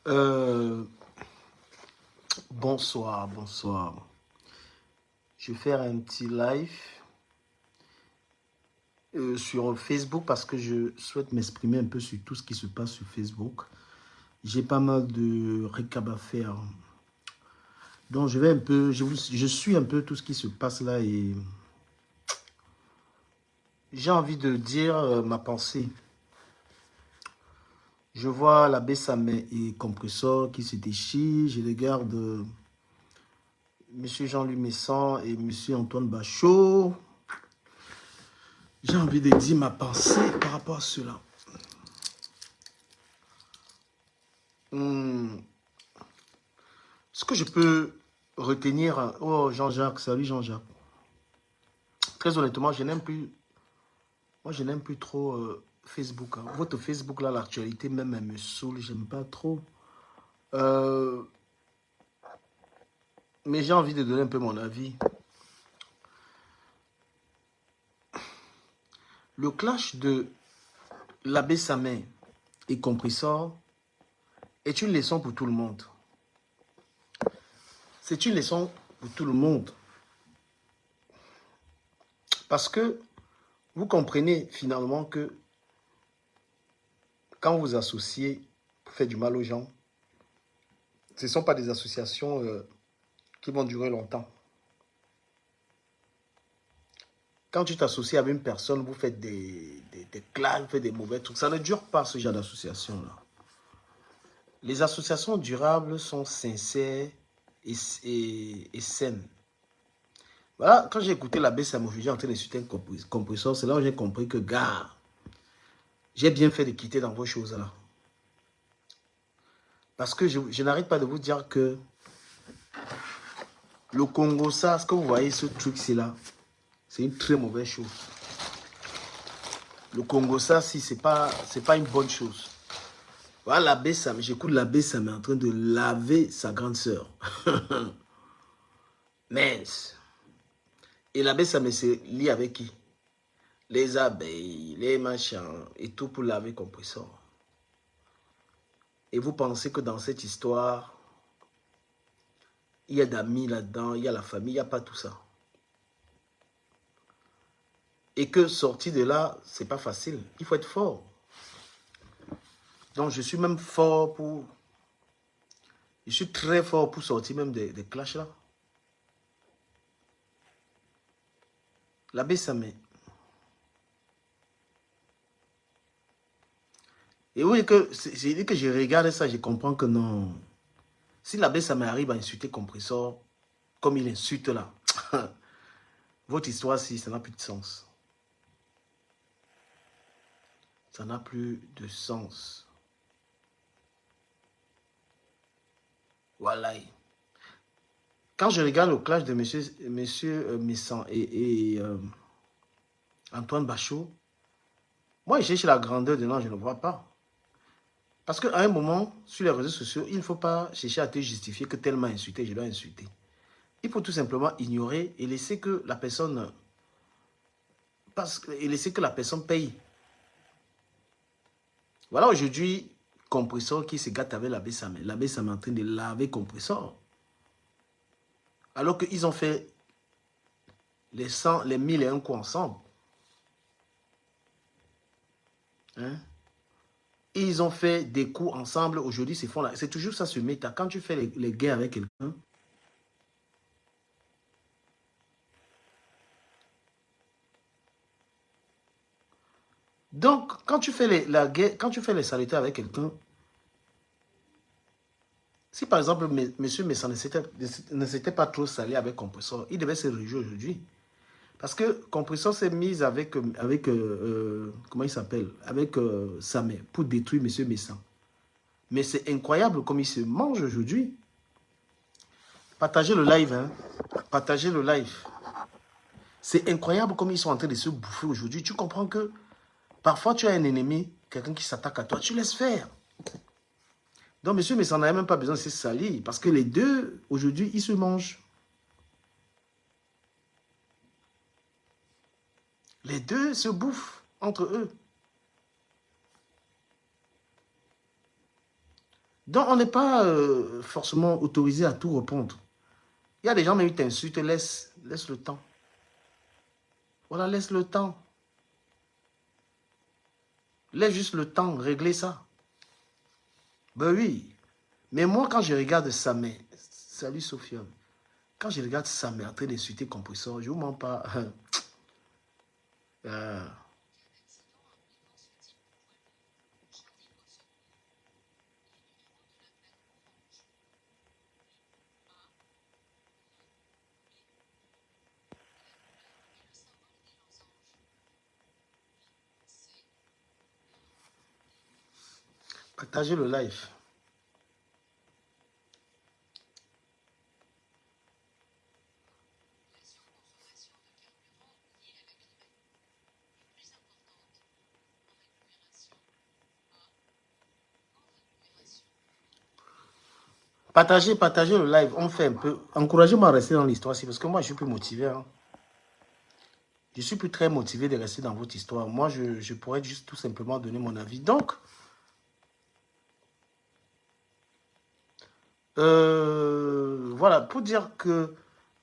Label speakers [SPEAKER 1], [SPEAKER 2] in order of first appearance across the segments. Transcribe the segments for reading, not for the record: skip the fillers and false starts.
[SPEAKER 1] Euh, bonsoir, bonsoir. Je vais faire un petit live sur Facebook parce que je souhaite m'exprimer un peu sur tout ce qui se passe sur Facebook. J'ai pas mal de récap à faire. Donc je vais un peu, je suis un peu tout ce qui se passe là et j'ai envie de dire ma pensée. Je vois l'abbé Samé et Compressor qui se déchirent. Je regarde M. Jean-Louis Messan et M. Antoine Bachot. J'ai envie de dire ma pensée par rapport à cela. Ce que je peux retenir... Oh, Jean-Jacques, salut Jean-Jacques. Très honnêtement, je n'aime plus... Moi, je n'aime plus trop Facebook. Hein. Votre Facebook, là, l'actualité, même, elle me saoule. J'aime pas trop. Mais j'ai envie de donner un peu mon avis. Le clash de l'abbé Samé et Compressor est une leçon pour tout le monde. C'est une leçon pour tout le monde. Parce que vous comprenez finalement que quand vous associez pour faire du mal aux gens, ce ne sont pas des associations qui vont durer longtemps. Quand tu t'associes avec une personne, vous faites des clans, vous faites des mauvais trucs. Ça ne dure pas ce genre d'association-là. Les associations durables sont sincères et saines. Voilà, quand j'ai écouté l'abbé Samofi, j'ai en train d'insulter un compresseur, c'est là où j'ai compris que, gars, j'ai bien fait de quitter dans vos choses-là. Parce que je n'arrête pas de vous dire que le Congo, ça, ce que vous voyez, ce truc-ci là, c'est une très mauvaise chose. Le Congo, ça, si, c'est pas une bonne chose. Voilà, l'abbé Sam, j'écoute l'abbé Sam est en train de laver sa grande sœur. Mince. Et l'abbé Sam se lie avec qui? Les abeilles, les machins, et tout pour laver compresseur. Et vous pensez que dans cette histoire, il y a d'amis là-dedans, il y a la famille, il n'y a pas tout ça. Et que sortir de là, c'est pas facile. Il faut être fort. Donc je suis même fort pour... Je suis très fort pour sortir même des clashs là. L'abbé Samé. Et oui, j'ai dit que je regarde ça, je comprends que non. Si l'abbé Samé arrive à insulter Compressor, comme il insulte là, votre histoire, si, ça n'a plus de sens. Ça n'a plus de sens. Voilà. Quand je regarde le clash de monsieur Messan et Antoine Bachot, moi, je cherche la grandeur de non, je ne vois pas. Parce qu'à un moment, sur les réseaux sociaux, il ne faut pas chercher à te justifier que tellement insulté, je dois insulter. Il faut tout simplement ignorer et laisser que la personne et laisser que la personne paye. Voilà aujourd'hui, Compressor qui se gâte avec l'abbé Samé. L'abbé Samé est en train de laver Compressor. Alors qu'ils ont fait les 100, les 1001 coups ensemble. Hein? Ils ont fait des coups ensemble. Aujourd'hui, c'est toujours ça ce méta. Quand tu fais les guerres avec quelqu'un, donc, quand tu fais la guerre, quand tu fais les salutations avec quelqu'un, si par exemple, M. Messan ne s'était pas trop salé avec Compressor, il devait se réjouir aujourd'hui. Parce que Compressor s'est mis avec comment il s'appelle, avec Samé pour détruire M. Messan. Mais c'est incroyable comme il se mange aujourd'hui. Partagez le live, hein. Partagez le live. C'est incroyable comme ils sont en train de se bouffer aujourd'hui. Tu comprends que parfois tu as un ennemi, quelqu'un qui s'attaque à toi, tu laisses faire. Donc, monsieur, mais ça n'a même pas besoin de se salir. Parce que les deux, aujourd'hui, ils se mangent. Les deux se bouffent entre eux. Donc, on n'est pas forcément autorisé à tout répondre. Il y a des gens, même ils t'insultent, laisse le temps. Voilà, laisse le temps. Laisse juste le temps, régler ça. Ben oui. Mais moi, quand je regarde Samé, salut Sofiane, quand je regarde Samé en train d'insulter Compressor, je ne vous mens pas. euh, partagez le live. Partagez le live. On fait un peu. Encouragez-moi à rester dans l'histoire aussi, parce que moi, je suis plus motivé. Hein. Je suis plus très motivé de rester dans votre histoire. Moi, je pourrais juste tout simplement donner mon avis. Donc, voilà, pour dire que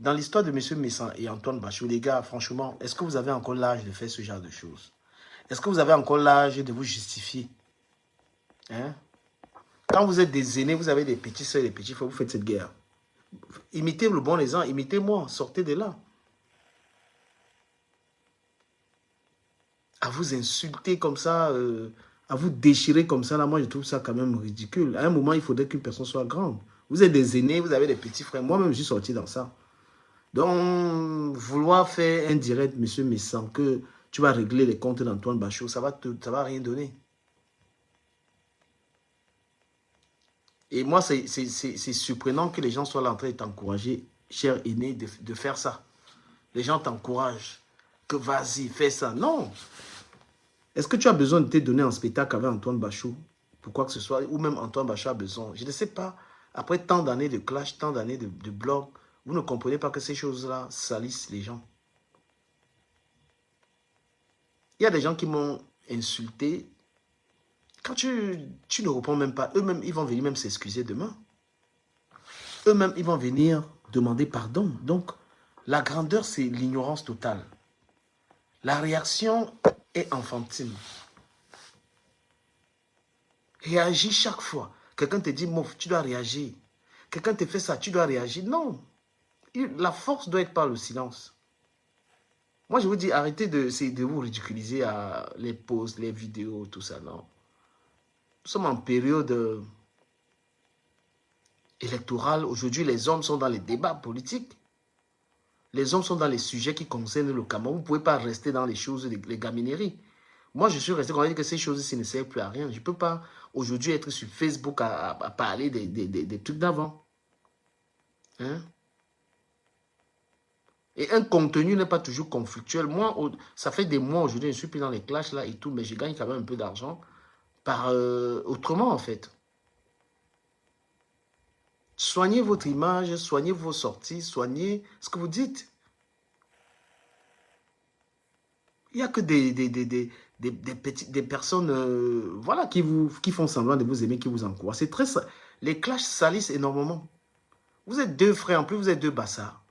[SPEAKER 1] dans l'histoire de M. Messan et Antoine Bachot, les gars, franchement, est-ce que vous avez encore l'âge de faire ce genre de choses? Est-ce que vous avez encore l'âge de vous justifier? Hein? Quand vous êtes des aînés, vous avez des petits soeurs et des petits frères, vous faites cette guerre. Imitez le bon exemple, imitez-moi, sortez de là. À vous insulter comme ça, à vous déchirer comme ça, là, moi je trouve ça quand même ridicule. À un moment, il faudrait qu'une personne soit grande. Vous êtes des aînés, vous avez des petits frères. Moi-même, je suis sorti dans ça. Donc, vouloir faire un direct, monsieur Messan, que tu vas régler les comptes d'Antoine Bachot, ça va rien donner. Et moi, c'est surprenant que les gens soient là en train de t'encourager, cher aîné, de faire ça. Les gens t'encouragent, que vas-y, fais ça. Non. Est-ce que tu as besoin de te donner en spectacle avec Antoine Bachot, pour quoi que ce soit, ou même Antoine Bachot a besoin? Je ne sais pas. Après tant d'années de clash, tant d'années de blog, vous ne comprenez pas que ces choses-là salissent les gens. Il y a des gens qui m'ont insulté. Quand tu ne réponds même pas, eux-mêmes, ils vont venir même s'excuser demain. Eux-mêmes, ils vont venir demander pardon. Donc, la grandeur, c'est l'ignorance totale. La réaction est enfantine. Réagis chaque fois. Quelqu'un te dit, mouf, tu dois réagir. Quelqu'un te fait ça, tu dois réagir. Non. La force doit être par le silence. Moi, je vous dis, arrêtez de vous ridiculiser à les posts, les vidéos, tout ça. Non. Nous sommes en période électorale. Aujourd'hui, les hommes sont dans les débats politiques. Les hommes sont dans les sujets qui concernent le Cameroun. Vous ne pouvez pas rester dans les choses, les gamineries. Moi, je suis resté convaincu que ces choses-ci ne servent plus à rien. Je ne peux pas aujourd'hui être sur Facebook à parler des trucs d'avant. Hein? Et un contenu n'est pas toujours conflictuel. Moi, ça fait des mois aujourd'hui, je ne suis plus dans les clashs là et tout, mais je gagne quand même un peu d'argent par autrement en fait. Soignez votre image, soignez vos sorties, soignez ce que vous dites. Il n'y a que des personnes voilà, qui font semblant de vous aimer, qui vous encouragent. C'est très les clashs salissent énormément. Vous êtes deux frères, en plus vous êtes deux bassards.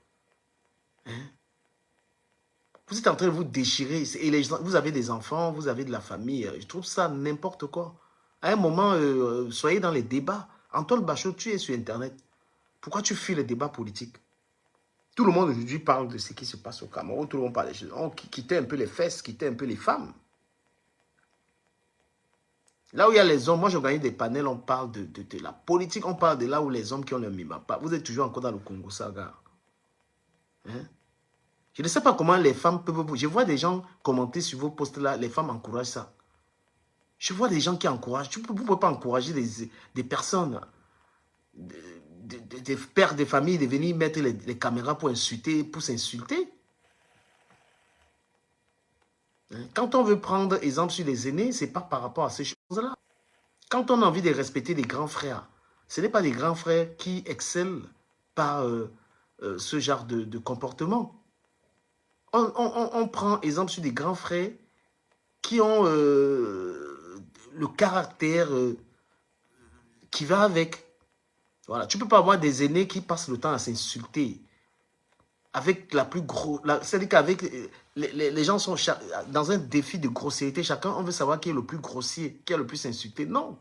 [SPEAKER 1] Hein? Vous êtes en train de vous déchirer. Et vous avez des enfants, vous avez de la famille. Je trouve ça n'importe quoi. À un moment, soyez dans les débats. Antoine Bachot, tu es sur Internet. Pourquoi tu fuis les débats politiques? Tout le monde aujourd'hui parle de ce qui se passe au Cameroun. Tout le monde parle des choses. On quittait un peu les fesses, quittait un peu les femmes. Là où il y a les hommes, moi j'organise des panels, on parle de la politique, on parle de là où les hommes qui ont le mimapa. Vous êtes toujours encore dans le Congo, ça, gars. Hein? Je ne sais pas comment les femmes peuvent... Je vois des gens commenter sur vos posts là, les femmes encouragent ça. Je vois des gens qui encouragent. Vous ne pouvez pas encourager des personnes, des pères de famille, de venir mettre les caméras pour insulter, pour s'insulter. Hein? Quand on veut prendre exemple sur les aînés, ce n'est pas par rapport à ces choses-là. Quand on a envie de respecter les grands frères, ce n'est pas les grands frères qui excellent par ce genre de comportement. On prend exemple sur des grands frères qui ont le caractère qui va avec. Voilà, tu ne peux pas avoir des aînés qui passent le temps à s'insulter. Avec la plus grosse... C'est-à-dire qu'avec... Les gens sont dans un défi de grossièreté. Chacun, on veut savoir qui est le plus grossier, qui est le plus insulté. Non.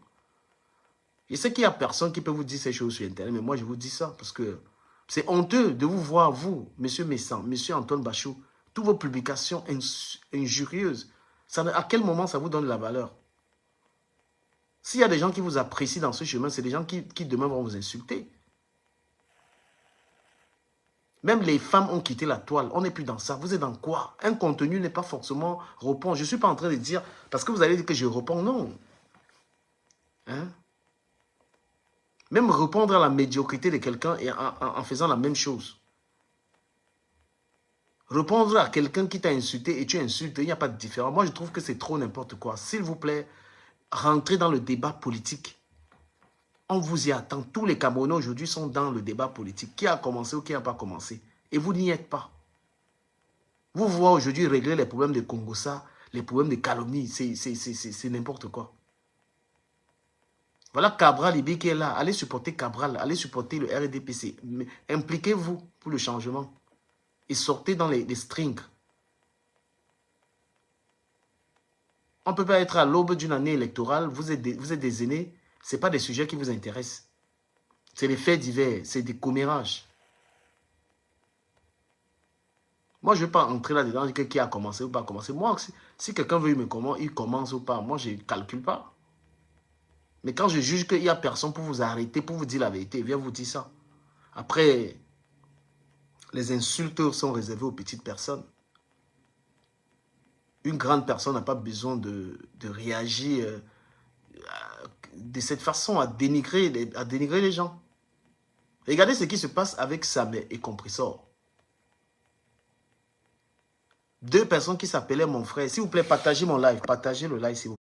[SPEAKER 1] Je sais qu'il n'y a personne qui peut vous dire ces choses sur Internet, mais moi, je vous dis ça parce que c'est honteux de vous voir, vous, monsieur Messan, monsieur Antoine Bachou, toutes vos publications injurieuses. À quel moment ça vous donne la valeur? S'il y a des gens qui vous apprécient dans ce chemin, c'est des gens qui demain vont vous insulter. Même les femmes ont quitté la toile. On n'est plus dans ça. Vous êtes dans quoi? Un contenu n'est pas forcément répond. Je ne suis pas en train de dire, parce que vous allez dire que je réponds. Non. Hein? Même répondre à la médiocrité de quelqu'un en faisant la même chose. Répondre à quelqu'un qui t'a insulté et tu insultes, il n'y a pas de différence. Moi, je trouve que c'est trop n'importe quoi. S'il vous plaît, rentrez dans le débat politique. On vous y attend. Tous les Camerounais aujourd'hui sont dans le débat politique. Qui a commencé ou qui n'a pas commencé? Et vous n'y êtes pas. Vous voyez aujourd'hui régler les problèmes de Congossa, les problèmes de calomnie, c'est n'importe quoi. Voilà Cabral Ibi qui est là. Allez supporter Cabral, allez supporter le RDPC. Impliquez-vous pour le changement. Et sortez dans les strings. On ne peut pas être à l'aube d'une année électorale. Vous êtes des aînés. Ce n'est pas des sujets qui vous intéressent. C'est des faits divers. C'est des commérages. Moi, je ne vais pas entrer là-dedans qui a commencé ou pas commencé. Moi, si quelqu'un veut me comment, il commence ou pas. Moi, je ne calcule pas. Mais quand je juge qu'il n'y a personne pour vous arrêter, pour vous dire la vérité, il vient vous dire ça. Après, les insultes sont réservées aux petites personnes. Une grande personne n'a pas besoin de réagir de cette façon à dénigrer les gens. Regardez ce qui se passe avec Samé et Compressor. Deux personnes qui s'appelaient mon frère. S'il vous plaît, partagez mon live. Partagez le live, s'il vous plaît.